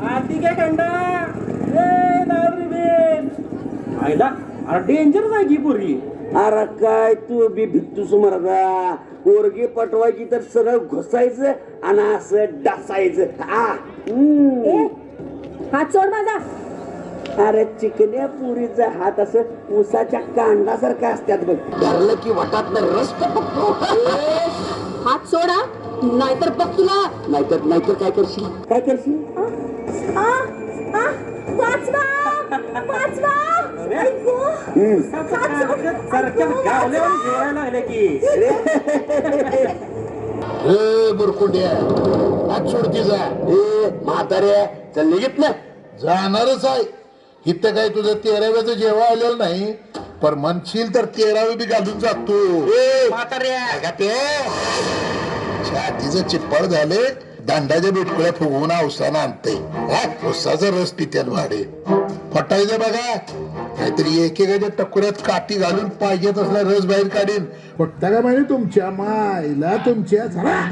आरती काय कंडा आयला डेंजर आहे की पोरगी. अरे काय तू बी भित्तूस मरदा. पोरगी पटवायची तर सरळ घुसायचं आणि असं डासायचं. हात सोड माझा. अरे चिकन्या पुरीचा हात असं ऊसाच्या कांडासारखा असतात बघ. धरलं की वाटात रस टपकतो. हात सोडा नाहीतर बघ तुला. नाहीतर काय करशील? काय करशील? लागले की बुरकुंड्या आज सोडती जा. म्हातारे चल निघित ना. जाणारच आहे. इथं काय तुझं 13व्याचं जेव्हा आलेलं नाही, पण म्हणशील तर 13वी बी घालून जातो. छातीचं चिप्पड झाले, दांडाच्या बिटकुळ्या फुगवून औसानं आणते. उसाचा रस पित्यात भाडे फटायचं बघा. काहीतरी एकेकाच्या टकुऱ्यात काठी घालून पाहिजे तसला रस बाहेर काढीन. फटता का माहिती तुमच्या मायला तुमच्या झाला.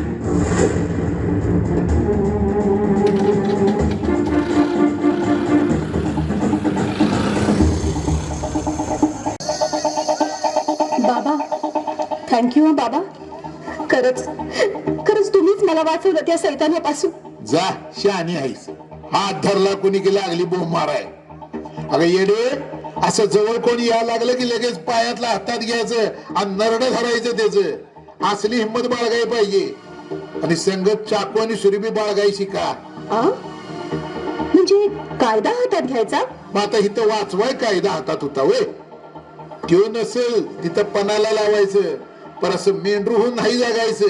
बाबा थँक्यू बाबा. खरंच तुम्हीच मला वाचवलं त्या सैतानापासून. जा शहाणी आहेस. हात धरला कोणी की लागली बोंब माराय. अगं येडे, असं जवळ कोणी या लागलं की लगेच पायातला हातात घ्यायचं आणि नरड धरायचं त्याच. असली हिंमत बाळगाय पाहिजे. आणि संगत चाकू आणि सुरीबी बाळगाय शिका. म्हणजे कायदा हातात घ्यायचा? मग आता इथं वाचवाय कायदा हातात होता वय. त्यो नसेल तिथं पणाला लावायचं, पण असं मेंढरू होऊन नाही जगायचं.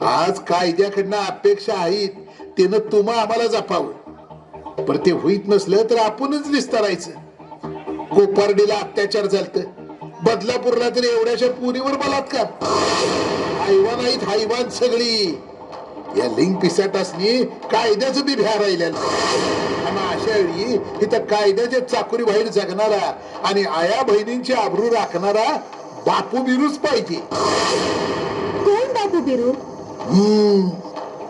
आज कायद्याकडनं अपेक्षा आहेत त्यानं तुम्हा आम्हाला जपावं. पण ते होईत नसलं तर आपणच विस्तारायचं. कोपार्डीला अत्याचार झालत, बदलापूरला तर एवढ्याशा पुरीवर बलात्कार. हैवान आहेत हैवान सगळी. या लिंग पिसाटासनी कायद्याचं बी भ्या राहिलेलं. आणि अशा वेळी इथं कायद्याच्या चाकुरी बाहेर जगणारा आणि आया बहिणींची आबरू राखणारा बापू बिरूच पाहिजे. कोण बापू बिरू?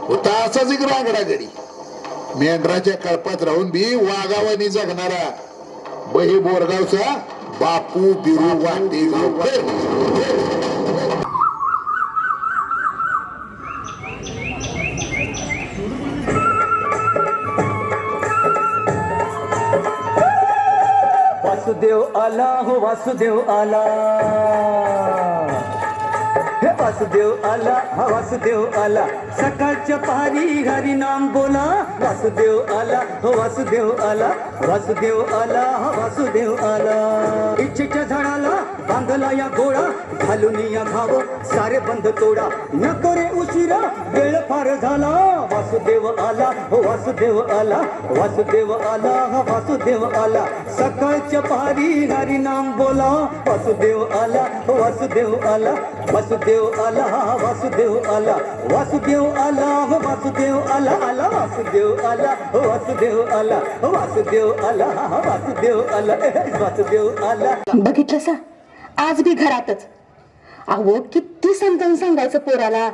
होता असाच एक रांगडा गडी. मेंढराच्या कळपात राहून बी वागावानी जगणारा बही बोरगावचा बापू बिरू वाटेगावकर. वासुदेव आला हो वासुदेव आला. हे वासुदेव आला हा वासुदेव आला. सकाळच्या पारी हरी नाम बोला. वासुदेव आला हो वासुदेव आला. वासुदेव आला हा वासुदेव आला. इच्छेच्या झाडाला बांधला या गोळा. घालून या घाव सारे बंध तोडा. नको रे उशिरा वेळ फार झाला. वासुदेव आला हो वासुदेव आला. वासुदेव आला हा वासुदेव आला. सकाळच्या पारी हरी नाम बोला. वासुदेव आला हो वासुदेव आला. वासुदेव आला हा वासुदेव आला. वासुदेव आला हो वासुदेव आला. आला वासुदेव आला हो वासुदेव आला. वासुदेव आला हा वासुदेव आला. वासुदेव आला. बघितलं सा आज बी घरातच. अहो किती समजावून सांगायचं पोराला.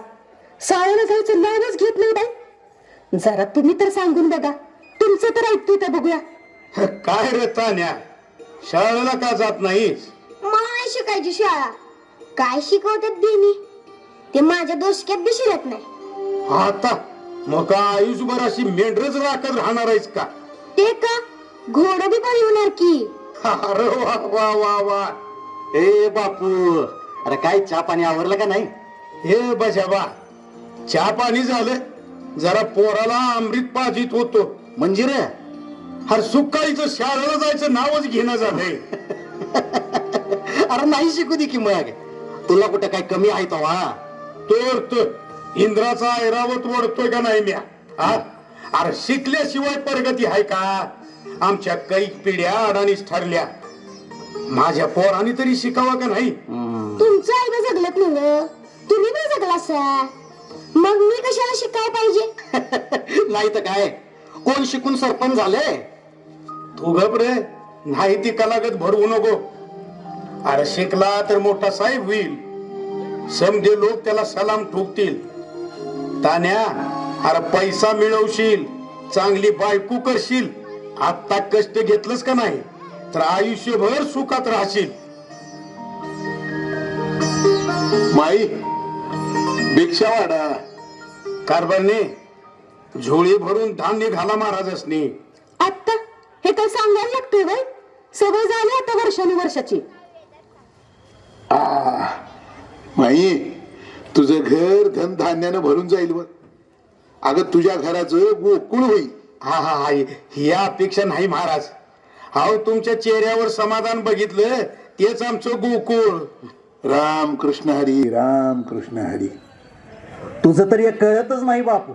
शाळेला जायचं नावच घेत नाही बाई. जरा तुम्ही तर सांगून बघा. तुमचं तर ऐकतोय तर बघूया. काय रे तान्या, शाळेला का जात नाहीस? मला नाही शिकायची शाळा. काय शिकवतात बेनी ते माझ्या डोसक्यात बी शिरत नाही. आता मग का आयुष्यभर अशी मेंढरच राखत राहणार आहेस का? ते का घोडं बी पळवणार की. अरे वा वा वा वा. ए बापू, अरे काय चहा पाणी आवरलं का नाही? हे बजाबा, चहा पाणी झालं. जरा पोराला अमृत पाजित होतो. म्हणजे रे हर सुकाळीचं शाळेला जायचं नावच घेणं झालंय. अरे नाही शिकू दे की मग. तुला कुठे काय कमी आहे तवा? तो इंद्राचा ऐरावत वडतोय का नाही म्या? अरे शिकल्याशिवाय प्रगती आहे का? आमच्या कैक पिढ्या अडाणीच ठरल्या. माझ्या पोरांनी तरी शिकावा का नाही? तुमचं आई बा जगलत नव्ह, तुम्ही पण जगला असा. मग मी कशाला शिकाय पाहिजे? नाही तर काय, कोण शिकून सरपंच झाले? तू घबरे नाही ती कलागत भरवू नको. अरे शिकला तर मोठा साहेब होईल. समजे लोक त्याला सलाम ठोकतील. तान्या, अरे पैसा मिळवशील, चांगली बायको करशील, आता कष्ट घेतलंस का नाही तर आयुष्यभर सुखात राहशील. माई भिक्षा वाढा. कारभारने झोळी भरून धान्य घाला महाराजासनी. आत्ता हे काय सांगायला लागतंय वय? सगळं झालं आता वर्षानुवर्षाची. माई तुझं घर धन धान्यानं भरून जाईल बघ. अगं तुझ्या घराचं गोकुळ होईल. हा हा हा, ही अपेक्षा नाही महाराज. अहो तुमच्या चेहऱ्यावर समाधान बघितलं तेच आमचं गोकुळ. राम कृष्ण हरी, राम कृष्ण हरी. तुझं तरी हे कळतच नाही बापू.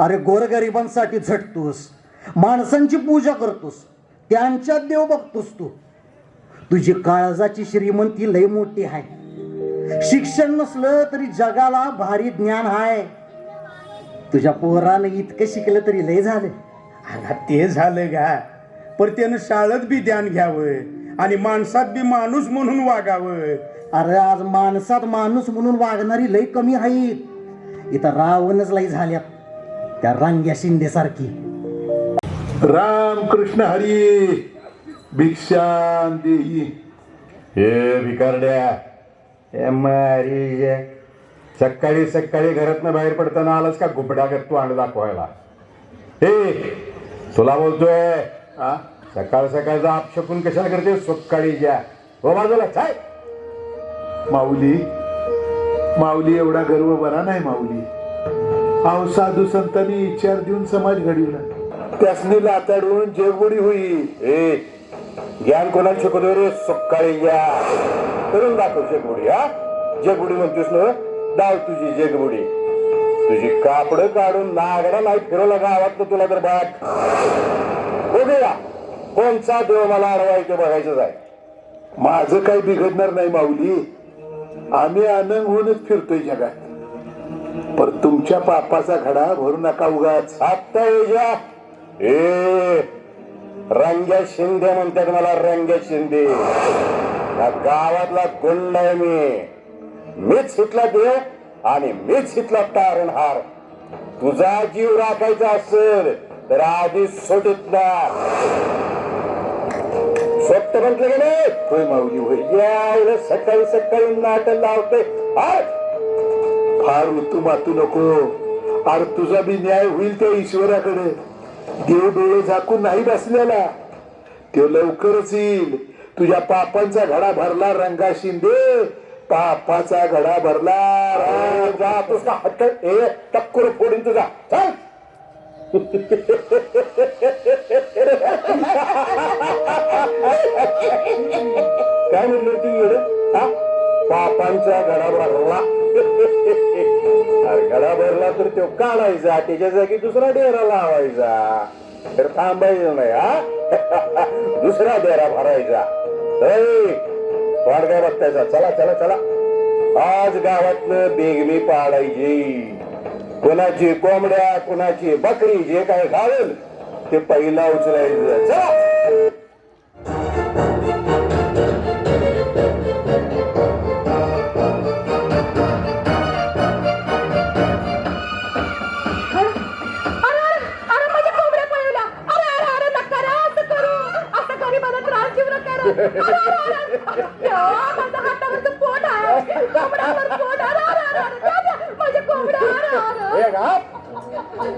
अरे गोरगरिबांसाठी झटतोस, माणसांची पूजा करतोस, त्यांच्यात देव बघतोस तू. तुझी काळजाची श्रीमंती लय मोठी आहे. शिक्षण नसलं तरी जगाला भारी ज्ञान आहे. तुझ्या पोरानं इतकं शिकलं तरी लय झालं. अगं ते झालं का, पण त्यानं शाळेत बी ध्यान घ्यावं आणि माणसात बी माणूस म्हणून वागावं. अरे आज माणसात माणूस म्हणून वागणारी लय कमी आहेत. इथं रावणच लय झाल्यात, त्या रांग्या शिंदे सारखी. राम कृष्ण हरी, भिक्षां देही. हे भिकारड्या, हे मारी सकाळी सकाळी घरातनं बाहेर पडताना आलास का गुबडा करतो अंड दाखवायला? हे तुला बोलतोय, हा सकाळ सकाळचा आपशकून कशाला करते? सकाळी ज्या हो बाजूला काय माऊली, माऊली एवढा गर्व बरा नाही माऊली. अहो साधू संतांनी विचार देऊन समाज घडविला, त्यासनी लाताडून जगबुडी होईल. ए ज्ञान कोणाला शिकवतो रे? सकाळी या करून दाखव जगबुडी. हा जगबुडी म्हणतोस ना, दाव तुझी जगबुडी. तुझी कापड काढून नागडा नाही फिरवला गावात तुला तर बाट बघूया कोणचा देव मला अडवायचं बघायचं आहे. माझं काही बिघडणार नाही माऊली. आम्ही आनंद होऊनच फिरतोय जगात. पर तुमच्या पापाचा घडा भरू नका उगाच. आता येजा. ए रंग्या शिंदे म्हणतात मला, रंग्या शिंदे. या गावातला गुंड आहे मीच इथला देव आणि मीच इथला तारणहार. तुझा जीव राखायचा असेल तर आधी सोडित ना. स्वत म्हटलं की नाही? होय माऊली होय. यायला सकाळी सकाळी नाटक लावते. फार ऋतू मातू नको. अरे तुझा बी न्याय होईल त्या ईश्वराकडे. देव डोळे झाकून नाही बसलेला, तो लवकरच येईल. तुझ्या पापांचा घडा भरला रंगा शिंदे, पापाचा घडा भरला. जातोस का हट्ट? ए टक्कर फोडीन तुझा. चल. काय म्हटलं ती येड? हा पापांचा घडा भरला. घडा भरला तर तो काढायचा, त्याच्या जागी दुसरा डेरा लावायचा. तर थांबायचं नाही. हा दुसरा डेरा भरायचा. वाट काय बघतायचा? चला चला चला. आज गावातलं बेगमी पाडायची. कोणाची कोंबड्या, कोणाची बकरी, जे काय घालेल ते पहिला उचलायचं. चला.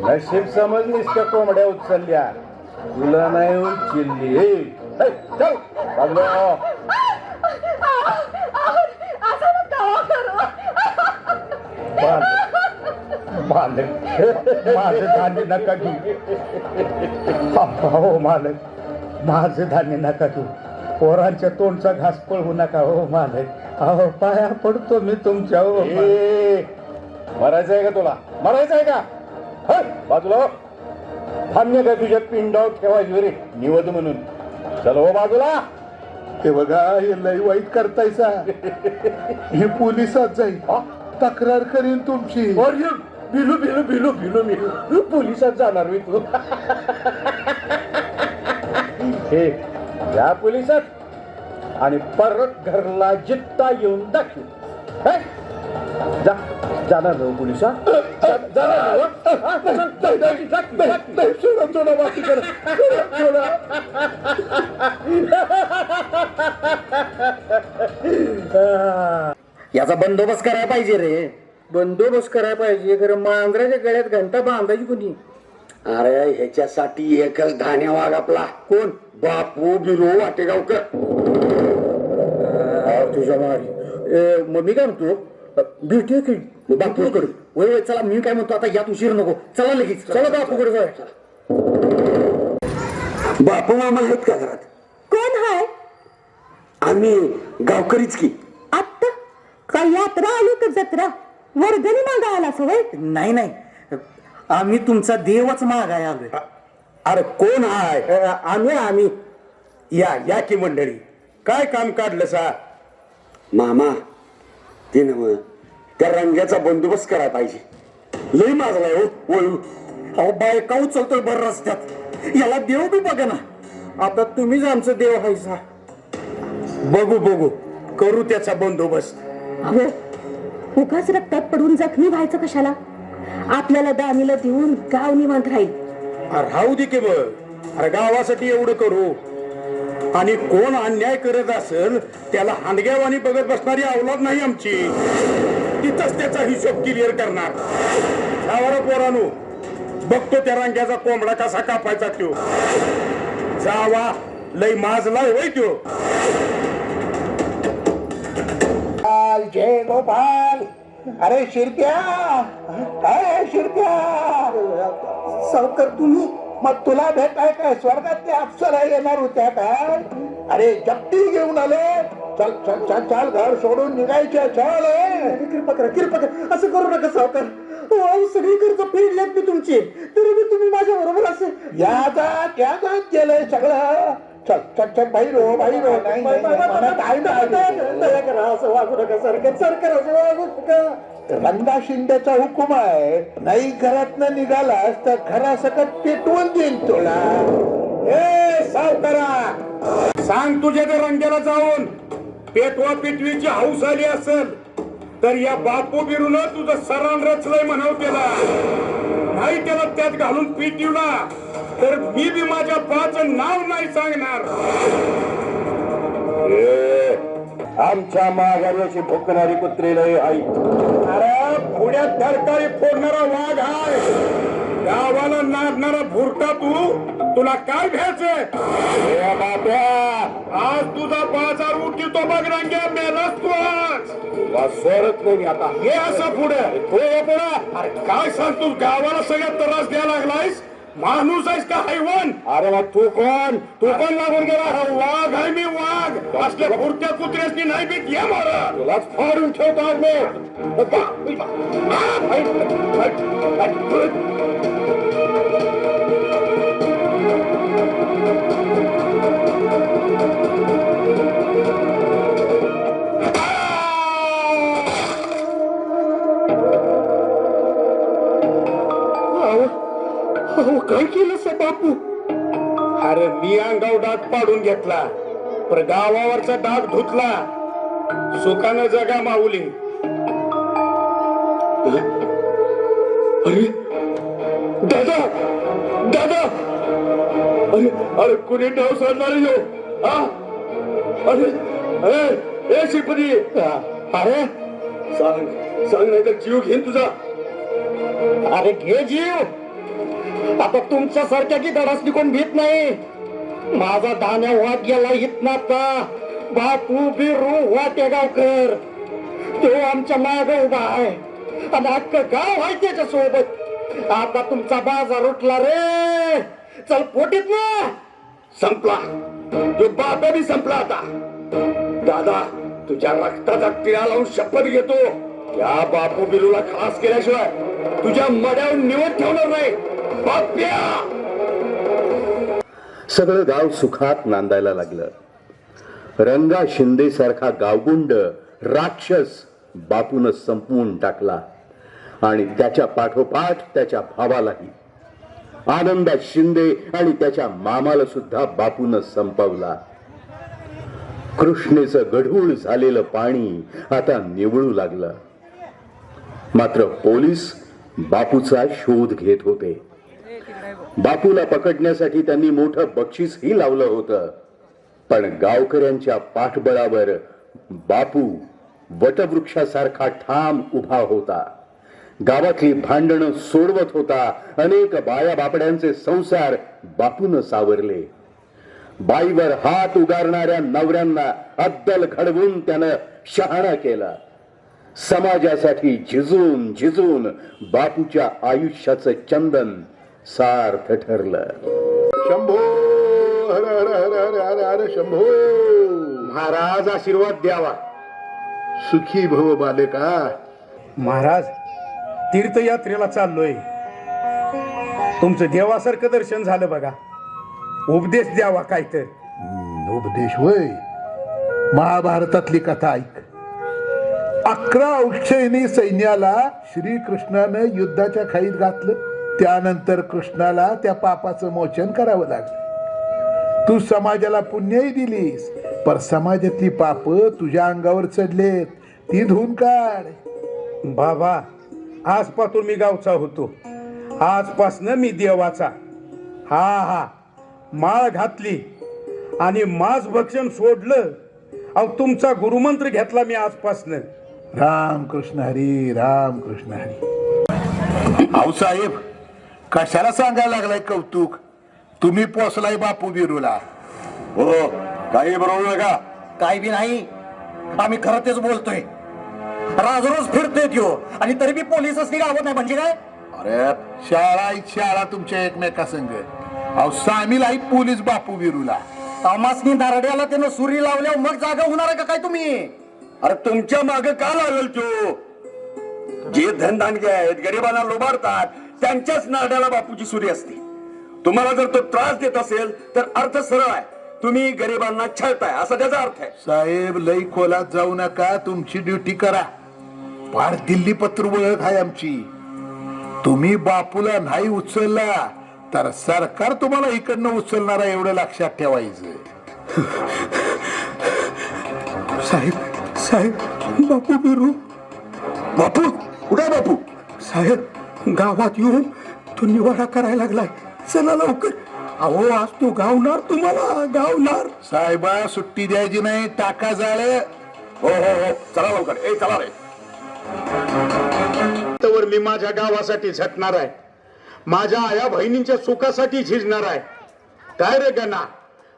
नशीब समजलीस का कोंबड्या उचलल्या, तुला नाही उचलली. माझं धान्य नका घेऊ. हो मालक, माझं धान्य नका घेऊ. पोरांच्या तोंडचा घास पळवू नका. हो मालक, अहो पाया पडतो मी तुमच्या. हो मरायचं आहे का तुला? मरायचं आहे का? बाजूला हो. धान्य काय तुझ्या पिंडावर ठेवायचं रे निवद म्हणून. चलो हो बाजूला. हे बघा, हे लई वाईट करतायचा. हे पोलिसात जाईल, तक्रार करीन तुमची. बिलू बिलू बिलू बिलू बिलू पोलिसात जाणार मी तू. हे या पोलिसात आणि परत घरला जित्ता येऊन दाखव. हे? जा जाणार ना पोलिसा जाणार याचा बंदोबस्त करायला पाहिजे रे. बंदोबस्त करायला पाहिजे खरं मांजराच्या गळ्यात घंटा बांधायची कोणी. अरे ह्याच्यासाठी एकच धान्या वाघ आपला. कोण? बापू बिरो वाटेगावकर. तुझ्या मारी मग मी काय म्हणतो भेटूया की बापूकडे. वय वय चला. मी काय म्हणतो आता यात उशीर नको. चला लगेच चला बापूकडे जाऊया. बापू मामा आहेत का घरात? कोण हाय? आम्ही गावकरीच की. आत्ता काय यात्रा आली तर जत्रा वर्गणी मागा आला सवय? नाही नाही, आम्ही तुमचा देवच मागाय आलोय. अरे कोण आहे? आम्ही या या की मंडळी. काय काम काढलं सा? मामा ते नव त्या रंग्याचा बंदोबस्त करायला पाहिजे. लय माजलाय हो वळू. अहो बायका उचलतोय भर रस्त्यात. याला देव बी बघा ना. आता तुम्हीच आमचं देव हायसा. बघू बघू करू त्याचा बंदोबस्त. अहो उगाच रक्तात पडून जखमी व्हायचं कशाला? आपल्याला दानीला देऊन गाव निवांत राहील. राहू दे की बघ. अरे गावासाठी एवढं करू. आणि कोण अन्याय करत असेल त्याला हांडग्यावानी बघत बसणारी अवलाद नाही आमची. तिथंच त्याचा हिशोब क्लिअर करणार. जावारा पोरानू बघतो त्या रांग्याचा कोंबडा कसा कापायचा त्यो. जावा लय माजलाय होय त्यो. जय गोपाल. अरे शिरप्या, काय शिरप्या? सावकर तुम्ही? मग तुला भेटाय काय स्वर्गातल्या अप्सरा येणार होत्या काय? अरे जप्ती घेऊन आले. चल चल चल चल घर सोडून निघायचे. चल कृपा करा कृपा करा. असं करू नका सावकार. सगळी कर्ज फेडल्यात मी तुमची. तरी मी तुम्ही माझ्या बरोबर असे यादात गेलंय सगळं. चल चल चल बाहेर हो बाहेर हो. नाही दया करा. असं वागू नका सरकार. सरकार असं वागू नका. रंगा शिंदेचा हुकुम आहे. नाही घरातनं निघालास तर घरासकट पेटवून देईन तुला. ए सावकारा सांग तुझ्या त्या रंग्याला जाऊन पेटवा पेटवीची हौस आली असेल तर या बापू बिरून तुझं सरान रचलंय म्हणाव त्याला. नाही त्याला त्यात घालून पेटवला तर मी बी माझ्या बाचं नाव नाही सांगणार. आमच्या माघाऱ्याची भुकणारी कुत्री लय आई. अरे पुण्यात धरकारी फोडणारा वाघ आहे. गावाला नाचणारा भुरटा तुला काय घ्यायचंय? आज तुझा बाजार उठतो बघ रंग्या. मेलास तू आज. सोडत नाही आता. हे असं पुढे अरे काय सांगतो गावाला सगळ्यात त्रास द्यायला लागलायस. माणूस आहेस का हैवान? अरे मग तू कोण? तू पण लागून गेला. वाघ आहे मी वाघ. असल्या पुरत्या कुत्र्यासनी नाही बीत. ये मारा तुलाच फाडून ठेवतो आज मी. काय केलं सा बापू? अरे मी अंगाव डाग पाडून घेतला पर गावावरचा डाग धुतला. सुखानं जगा माऊली. अरे दादा दादा. अरे अरे कुणी डाव सोडणार यो? अरे अरे ए श्रीपती. अरे सांग सांग नाही तर जीव घेईन तुझा. अरे घे जीव. आता तुमच्या सारख्या की धडासनी कोण भीत नाही. माझा धान्या वाट गेला हितनाता. बापू बिरू वाटेगावकर तो आमच्या माग उभा आहे आणि अख्खं गाव आहे त्याच्या सोबत. आता तुमचा बाजार उठला रे. चल पोटीत ना. संपला तो बाबा बी संपला आता. दादा तुझ्या रक्ताचा टिळा लावून शपथ घेतो या बापू बिरूला खास केल्याशिवाय तुझ्या मड्यावर निवड ठेवणार नाही. सगळं गाव सुखात नांदायला लागलं. रंगा शिंदे सारखा गावगुंड राक्षस बापून संपवून टाकला आणि त्याच्या पाठोपाठ त्याच्या भावालाही. आनंदा शिंदे आणि त्याच्या मामाला सुद्धा बापून संपवला. कृष्णेचं गढूळ झालेलं पाणी आता निवळू लागलं. मात्र पोलीस बापूचा शोध घेत होते. बापूला पकडण्यासाठी त्यांनी मोठं बक्षीसही लावलं होतं. पण गावकऱ्यांच्या पाठबळावर बापू वटवृक्षासारखा ठाम उभा होता. गावातली भांडणं सोडवत होता. अनेक बाया बापड्यांचे संसार बापून सावरले. बाईवर हात उगारणाऱ्या नवऱ्यांना अद्दल घडवून त्यानं शहाणा केला. समाजासाठी झिजून झिजून बापूच्या आयुष्याचं चंदन सार्थ ठरलं. शंभो हर हर हर हर हर हर शंभो. महाराज आशीर्वाद द्यावा. सुखी भव बालका. महाराज तीर्थयात्रेला चाललोय. तुमचं देवासारखं दर्शन झालं बघा. उपदेश द्यावा काय तर. उपदेश होय. महाभारतातली कथा ऐक. 11 औक्षयिणी सैन्याला श्रीकृष्णानं युद्धाच्या खाईत घातलं. त्यानंतर कृष्णाला त्या पापाचं मोचन करावं लागलं. तू समाजाला पुण्यही दिलीस, पर समाजातली पाप तुझ्या अंगावर चढलेत, ती धुवून काढ. बाबा आजपासून मी गावचा होतो. आजपासनं मी देवाचा. हा माळ घातली आणि मांस भक्षण सोडलं. अहो तुमचा गुरुमंत्र घेतला मी आजपासनं. राम कृष्ण हरी, राम कृष्ण हरी. आऊ साहेब कशाला सांगायला लागलाय कौतुक? तुम्ही पोचलाय बापू बिरूला. हो काही बरोबर नका. काय बी नाही. आम्ही खरं तेच बोलतोय. राजरोज फिरतोय त्यो आणि तरी बी पोलिसच गावत नाही म्हणजे काय? अरे शाळा तुमच्या एकमेका संघ. अहो सामील आहे पोलीस बापू बिरूला. तामासनी दारड्याला त्यानं सुरी लावल्या मग जागा होणार का काय तुम्ही? अरे तुमच्या मागे का लागल तो? जे धनधानगे आहेत गरिबांना लोबाडतात त्यांच्याच नारड्याला बापूची सुरी असते. तुम्हाला जर तो त्रास देत असेल तर अर्थ सरळ आहे. तुम्ही गरिबांना छळताय असा त्याचा अर्थ आहे. साहेब लई खोलात जाऊ नका. तुमची ड्युटी करा. फार दिल्ली पत्र ओळख आहे आमची. तुम्ही बापूला नाही उचलला तर सरकार तुम्हाला इकडनं उचलणार आहे एवढं लक्षात ठेवायचं. साहेब बापू बिरू. बापू कुठे बापू? साहेब गावात येऊन तो निवाडा करायला लागलाय. चला लवकर. अहो आज तो गावणार तुम्हाला गावणार. साहेबा सुट्टी द्यायची नाही. टाका जाळे. हो चला लवकर. ए चला रे. तर मी माझ्या गावासाठी झटणार आहे. माझ्या आया बहिणींच्या सुखासाठी झिजणार आहे. काय रे गणा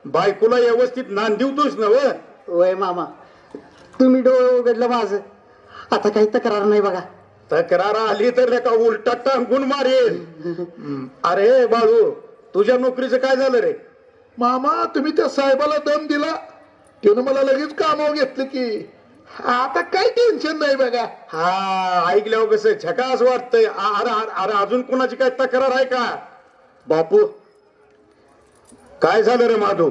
बायकोला व्यवस्थित नांदिवतोस ना? वय मामा तुम्ही डोळं उघडलं माझं. आता काही तक्रार नाही बघा. तक्रार आली तर का उलटा टांगून मारेल. अरे बाळू तुझ्या नोकरीचं काय झालं रे? मामा तुम्ही त्या साहेबाला दम दिला. त्यानं मला लगेच कामावर घेतलं की. आता काही टेन्शन नाही बघा. हा ऐकल्यावर कसं झकास वाटतंय. अरे अजून कोणाची काय तक्रार आहे का? बापू काय झालं रे माधू?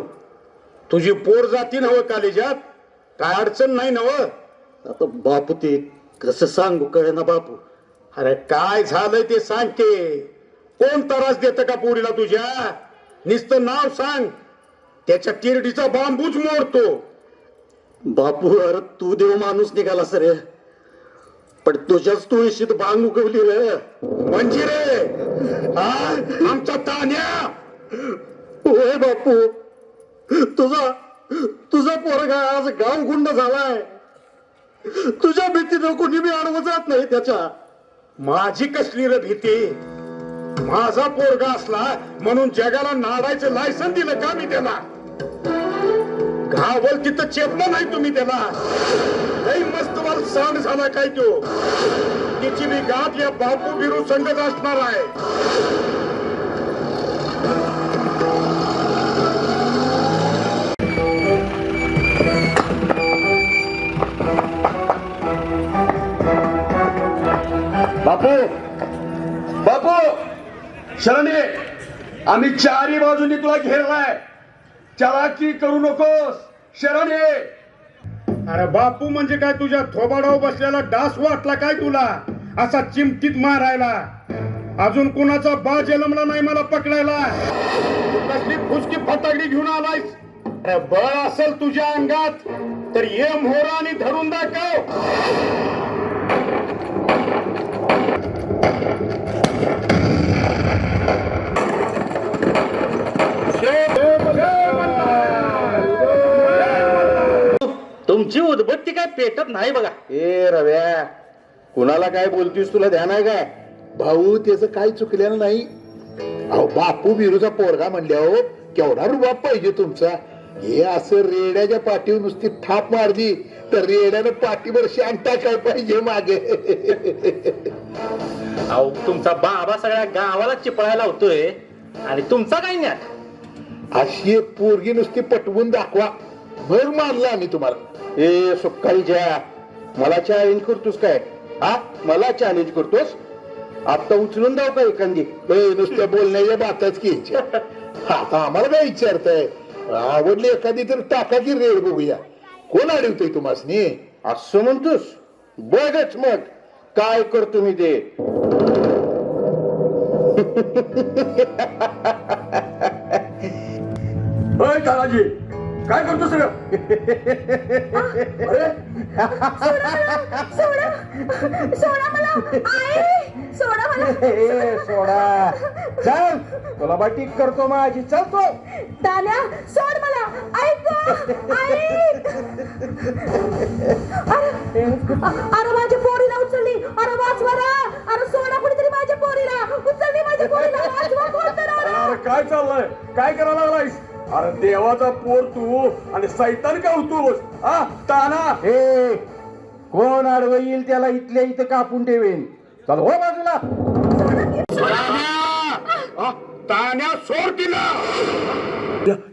तुझी पोर जाती नव कॉलेजात? काय अडचण नाही नव? आता बापू ते कसं सांगू कळे ना बापू. अरे काय झालंय ते सांग की. कोण त्रास देत का पोरीला तुझ्या? नुसतं नाव सांग. त्याच्या तिरडीचा बांबूच मोडतो. बापू अरे तू देव माणूस निघाला सर. पण तुझ्याच तुळशीत बांग उगवली रे. म्हणजे रे आमचा तान्या. होय बापू तुझा पोरगा आज गाव गुंड झालाय. तुझ्या भीतीनं कोणी बी अडवत जात नाही त्याच्या. माझी कसली रे भीती? माझा पोरगा असला म्हणून जगाला नाडायचं लायसन दिलं का मी त्याला? घावल तिथं चेपलं नाही तुम्ही त्याला. लई मस्त वाल सांड झाला काय तो. तिची मी गाठ या बापू बिरू संगत असणार आहे. बापू शरणे आम्ही चारी बाजूनी तुला घेरलाय. चलाकी करू नकोस शरणे. अरे बापू म्हणजे काय तुझ्या थोबाडावर बसलेला डास वाटला काय तुला? असा चिमटीत मारायला. अजून कुणाचा बा जन्मला नाही मला पकडायला. तू कसली फुसकी फटाकडी घेऊन आलायस? बळ असेल तुझ्या अंगात तर ये मोहरा आणि धरून दाखव. तुमची उदबत्ती काय पेटत नाही बघा. ए रव्या, कुणाला काय बोलतीस तुला ध्यान आहे काय? भाऊ त्याचं काही चुकलेलं नाही. अहो बापू बिरूचा पोरगा म्हणल्या हो केवढा रुबाब पाहिजे तुमचा. हे असं रेड्याच्या पाठीवर नुसती थाप मारली तर रेड्यानं पाठीवर शांत टाकाय पाहिजे मागे. अहो तुमचा बाबा सगळ्या गावाला चिपळायला होतोय आणि तुमचा काय न्याय? अशी एक पोरगी नुसती पटवून दाखवा भर मानला आम्ही तुम्हाला. ए सुकाळीच्या, मला चॅलेंज करतोस काय? हा, मला चॅलेंज करतोस? आता उचलून जाऊ का एखादी? नुसत्या बोलण्याच्या बातच घ्यायच्या. आता आम्हाला काय विचारताय? आवडली एखादी तर टाका की रेड बघूया. कोण अडवतोय तुम्हासनी? असं म्हणतोस? बघच मग काय करतो मी ते. तानाजी काय करतो सगळं? सोडा चल तुला बाटी करतो माझी. चल तो तान्या सोड मला. ऐक अरे माझ्या पोरीला उचलली. अरे वाचवा रा. अरे सोडा कुणीतरी माझ्या पोरीला. उचलली माझ्या पोरीला. वाचवा कोण तर. अरे काय चाललंय? काय करायला लागलायस? अरे देवाचा पोर तू आणि सैतान का होतोस? हा ताना, हे कोण आडवं येईल त्याला इथल्या इथं कापून ठेवेन. चल हो बाजूला. तान्या सोड तिला.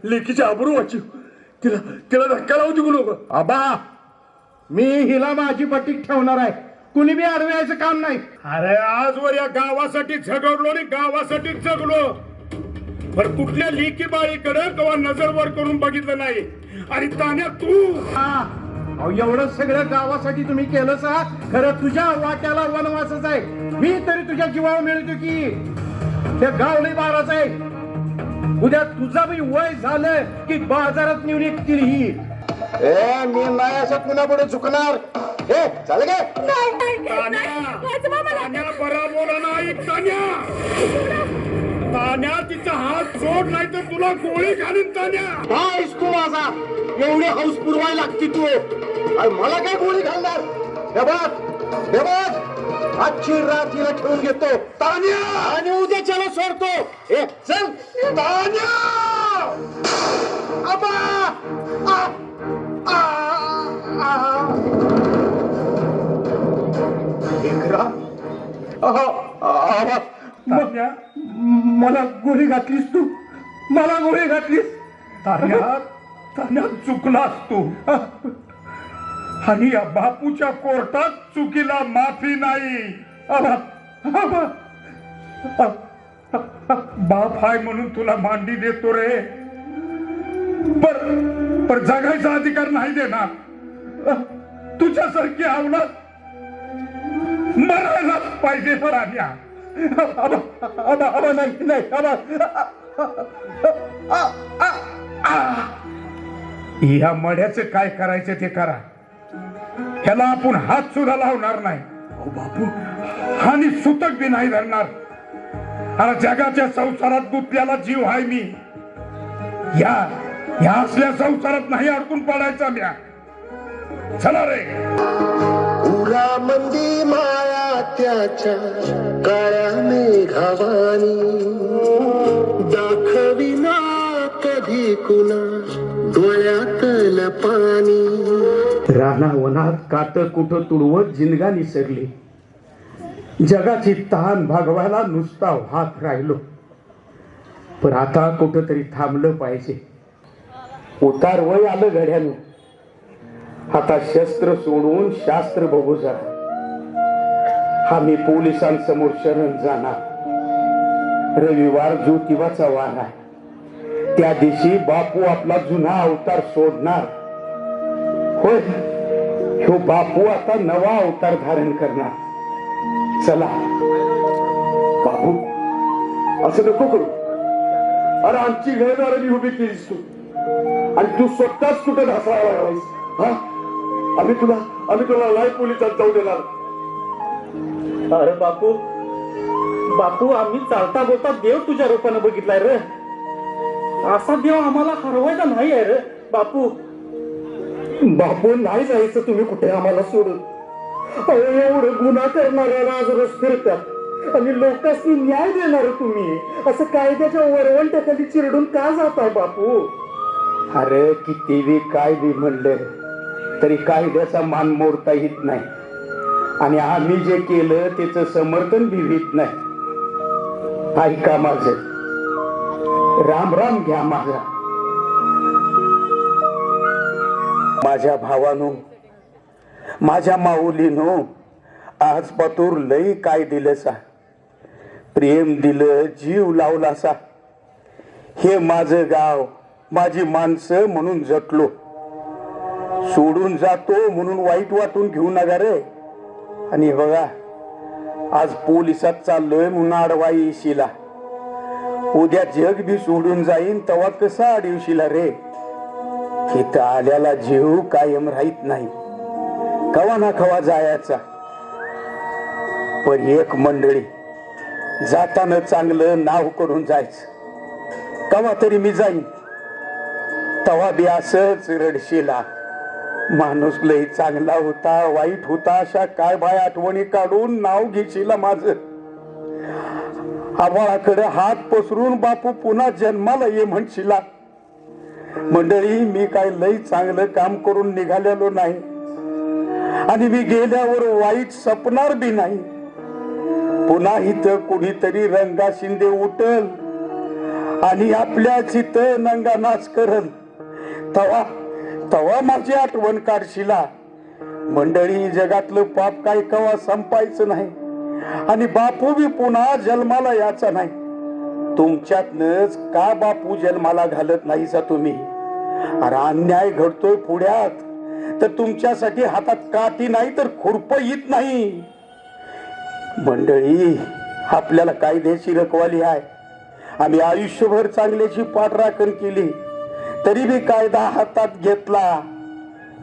लेकीची आबरू वाचीव. तिला धक्का लावू देऊ नको. आबा मी हिला माझी पट्टीत ठेवणार आहे. कुणी बी अडवायचं काम नाही. अरे आजवर या गावासाठी झगडलो आणि गावासाठी जगलो. पण कुठल्या लेकी बाळीकडे तेव्हा नजर वर करून बघितलं नाही. आणि तान्या तू अहो एवढं सगळं गावासाठी तुम्ही केलं सा. खरं तुझ्या वाट्याला वनवासच आहे. मी तरी तुझ्या जीवावर मिळतो की ते गाव लई बाराच आहे. उद्या तुझा बी वय झालं की बाजारात नेऊन एकतील ही. ए मी नाही असं कुणापुढे झुकणार. हे चाल गे. तान्या बरा बोला नाही. तान्या तिचा हात सोड नाही तर तुला गोळी घालीन. तान्या हायस तू माझा. एवढी हौस पुरवायला लागती तू. अरे मला काय गोळी घालणार? हे बघ आजची रात हिला ठेवून घेतो तान्या आणि उद्याच्याला सोडतो. हे चल तान्या. आबा मला गोळी घातलीस तू. मला गोळी घातलीस. तान्या चुकलास तू. आणि या बापूच्या कोर्टात चुकीला माफी नाही. बाप हाय म्हणून तुला मांडी देतो रे. पर जगायचा अधिकार नाही देणार. तुझ्यासारखी आवडत मरायला पाहिजे. सरांनी या मड्याचं काय करायचं ते करा. ह्याला आपण हात सुद्धा लावणार नाही. बापू आणि सुतक बी नाही धरणार. अरे जगाच्या संसारात गुंतल्याला जीव आहे मी. या असल्या संसारात नाही अडकून पडायचा म्या. चला रे. उरा मंदी माया त्याच्या काळ्या मेघावानी दाखविना कधी कुणा डोळ्यातल पाणी. रानावनात काट कुठं तुडवत जिंदगा निसरली. जगाची तहान भागवायला नुसता हात राहिलो. पण आता कुठंतरी थांबलं पाहिजे. उतार वय आलं घड्यानं. आता शस्त्र सोडून शास्त्र बघू जरा. आम्ही पोलिसांसमोर शरण जाणार. रविवार ज्योतिबाचा वार आहे. त्या दिवशी बापू आपला जुना अवतार सोडणार. होय ह्यो बापू आता नवा अवतार धारण करणार. चला बापू असं नको करू. अरे आमची घरदारांनी उभी केलीस तू. आणि तू स्वतःच कुठे ढासळायला लागलायस, हा? आम्ही तुला नाही पोलिसात जाऊ देणार. अरे बापू बापू, आम्ही चालता बोलता देव तुझ्या रूपानं बघितलाय रे. असा देव आम्हाला हरवायचा नाही आहे रे बापू. बापू, नाही जायचं तुम्ही कुठे आम्हाला सोडून. एवढं गुन्हा करणाऱ्याला आज रोज फिरतात आणि लोकांनी न्याय देणार तुम्ही असं कायद्याच्या वरवंट्याखाली चिरडून का जाताय बापू? अरे किती बी काय बी म्हणलं तरी कायद्याचा मान मोडता येत नाही आणि आम्ही जे केलं त्याचं समर्थन बी होत नाही. ऐका माझं, राम राम घ्या माझा. माझ्या भावानो, माझ्या माऊलीनो, आज पातूर लई काय दिलं सा, प्रेम दिलं, जीव लावला सा. हे माझं गाव, माझी माणसं म्हणून जटलो. सोडून जातो म्हणून वाईट वाटून घेऊ नका रे. आणि बघा, आज पोलिसात चाललोय म्हणून आडवा येशीला. उद्या जग बी सोडून जाईन तेव्हा कसा आडवशीला रे. इथं आल्याला जीव कायम राहत नाही, कवा ना कवा जायचा. पण एक मंडळी, जाताना चांगलं नाव करून जायचं. कवा तरी मी जाईन तवा बी असंच रडशीला. माणूस लई चांगला होता, वाईट होता, अशा काय बाय आठवणी काढून नाव घेशीला माझं. आभाळाकडे हात पसरून बापू पुन्हा जन्माला ये म्हणशीला. मंडळी, मी काय लई चांगलं काम करून निघालेलो नाही आणि मी गेल्यावर वाईट सपनार बी नाही. पुन्हा इथं कुणीतरी रंगा शिंदे उठल आणि आपल्या चितं नंगा नाच करल तवा तवा माझी आठवण काढशीला. मंडळी, जगातलं पाप काय कवा संपायचं नाही आणि बापू बी पुन्हा जन्माला याचा नाही. तुमच्यातनच का बापू जन्माला घालत नाहीसा तुम्ही? अरे अन्याय घडतोय पुढ्यात तर तुमच्यासाठी हातात काठी नाही तर खुरप येत नाही. मंडळी, आपल्याला कायद्याची रखवाली आहे. आम्ही आयुष्यभर चांगल्याची पाठराखण केली तरी बी कायदा हातात घेतला,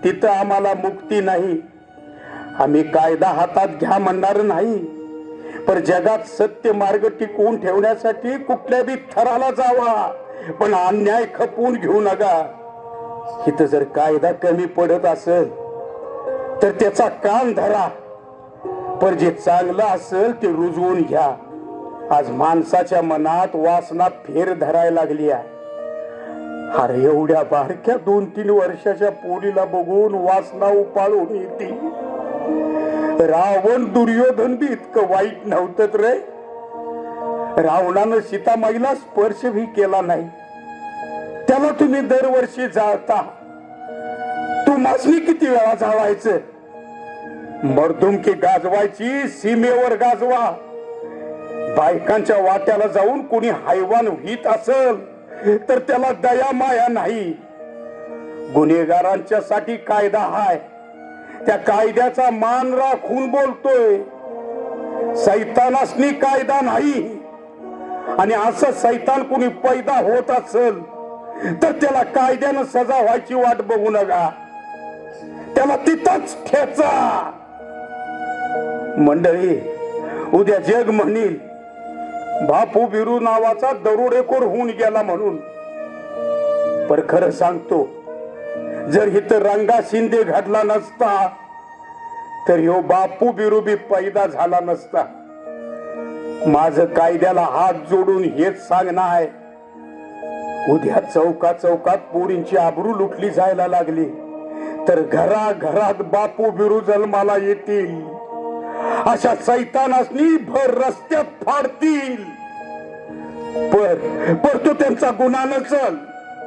तिथं आम्हाला मुक्ती नाही. आम्ही कायदा हातात घ्या म्हणणार नाही, पण जगात सत्य मार्ग टिकवून ठेवण्यासाठी कुठल्या बी थराला जावा, पण अन्याय खपवून घेऊ नका. इथं जर कायदा कमी पडत असेल तर त्याचा कान धरा, पण जे चांगलं असेल ते रुजवून घ्या. आज माणसाच्या मनात वासना फेर धरायला लागली आहे. अरे एवढ्या बारक्या 2-3 वर्षाच्या पोरीला बघून वासना उपाळून येते. रावण दुर्योधन बी इतकं वाईट नव्हतं रे. रावणानं सीतामाईला स्पर्श भी केला नाही, त्याला तुम्ही दरवर्षी जाळता. तुम्हासनी किती वेळा जाळायचं? मर्दुमकी गाजवायची, सीमेवर गाजवा. बायकांच्या वाट्याला जाऊन कोणी हैवान व्हीत असेल तर त्याला दया माया नाही. गुन्हेगारांच्या साठी कायदा हाय, त्या कायद्याचा मान राखून बोलतोय. सैतानासनी कायदा नाही आणि असं सैतान कोणी पैदा होत असेल तर त्याला कायद्यानं सजा व्हायची वाट बघू नका, त्याला तिथंच ठेचा. मंडळी, उद्या जग म्हणील बापू बिरू नावाचा दरोडेखोर होऊन गेला म्हणून. पर खरं सांगतो, जर इथं रंगा शिंदे घडला नसता तर ह्यो बापू बिरू बी पैदा झाला नसता. माझं कायद्याला हात जोडून हेच सांगणं आहे, उद्या चौकात पोरींची आबरू लुटली जायला लागली तर घराघरात बापू बिरू जन्माला येतील. अशा सैतानासनी भर रस्त्यात फाडतील. पर तो त्यांचा गुन्हा नसल,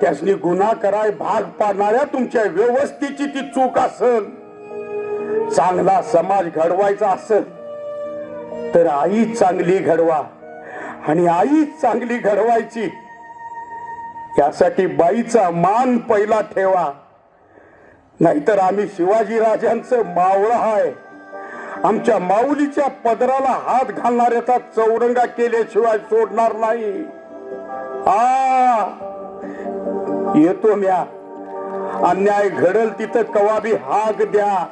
त्यासनी गुन्हा कराय भाग पाडणाऱ्या तुमच्या व्यवस्थेची ती चूक असल. चांगला समाज घडवायचा असेल तर आई चांगली घडवा आणि आई चांगली घडवायची. यासाठी बाईचा मान पहिला ठेवा, नाहीतर आम्ही शिवाजी राजांचं मावळं आहे. आमच्या माऊलीच्या पदराला हात घालणाऱ्याचा चौरंगा केल्याशिवाय सोडणार नाही. येतो म्या. अन्याय घडल तिथं कवाबी हाक द्या.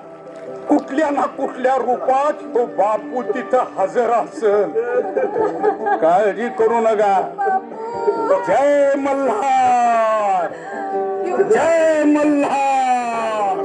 कुठल्या ना कुठल्या रूपात तो बापू तिथं हजर असेल. काळजी करू नका. जय मल्हार, जय मल्हार.